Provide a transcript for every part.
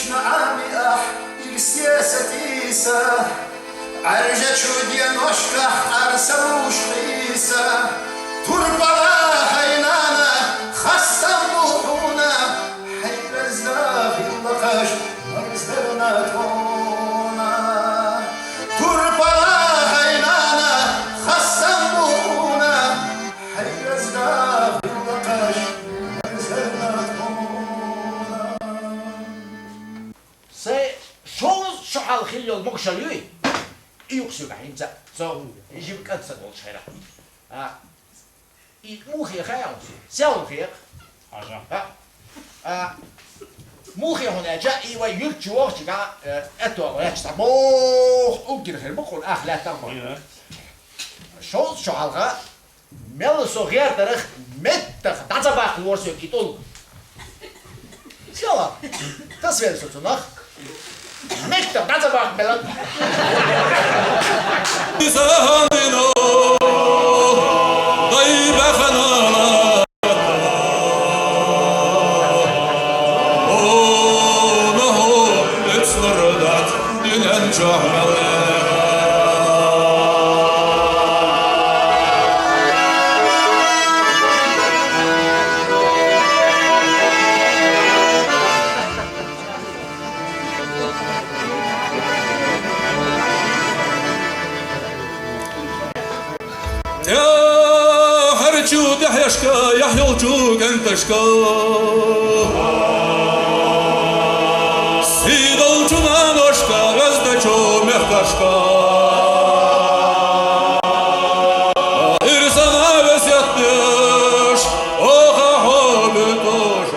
نعامي السياسة تيسا عرجة شوديا نوشكح أرسوش قيسا تربلا هينانا خستا بوحونا حيرزنا في اللقاش مرزدرنا تونا تربلا هينانا خستا بوحونا حيرزنا في اللقاش مرزدرنا تونا شحال خيل المقشلوي يقصي بعينزا so يجيب كنسة والشيرة موخي خيال سالخي موخي هنا جاء ويلتي وقت جاء أتوا ويحصل موخ أوكي خير بقول لا تنبه شحال ملسو غير تاريخ متى دعزباق الورسو كيتول سيلا تصوير سوتناخ مكتب دعزباق بلد يحيى وجوك انت شكا سيدا وجنا نوشكا غزدا جو مخدشكا إرسانا بسيطنش اوخا حبتوش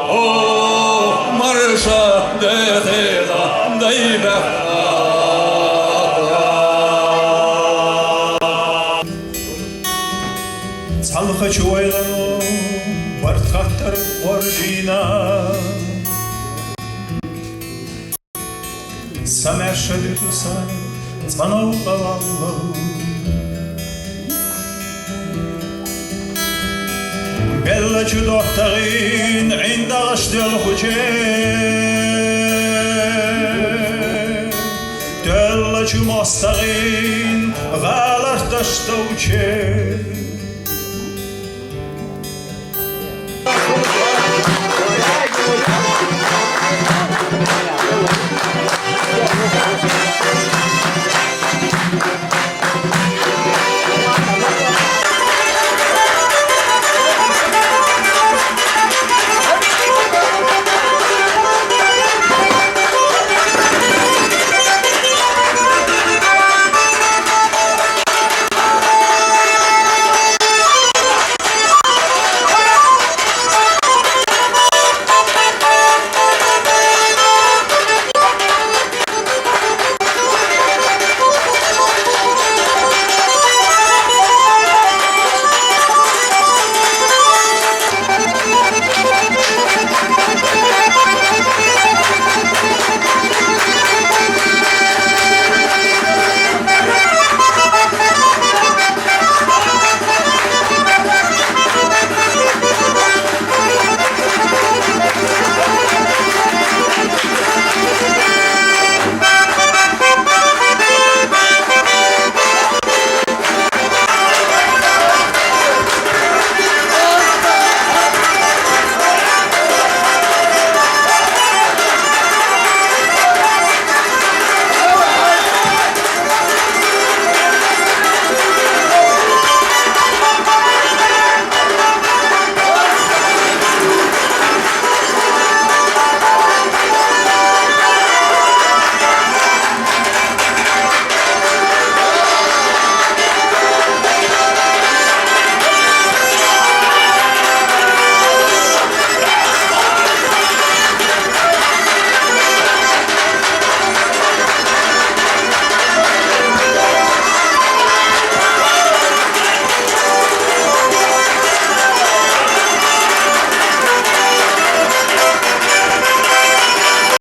اوه مرشا دخيلا دايبخ Хочу ойлану вартхаттар ордина Самеша дитуса звонок балаллу Белла чудоктарин عند غشت الخجي Делла чумостарин غالر دشتوچه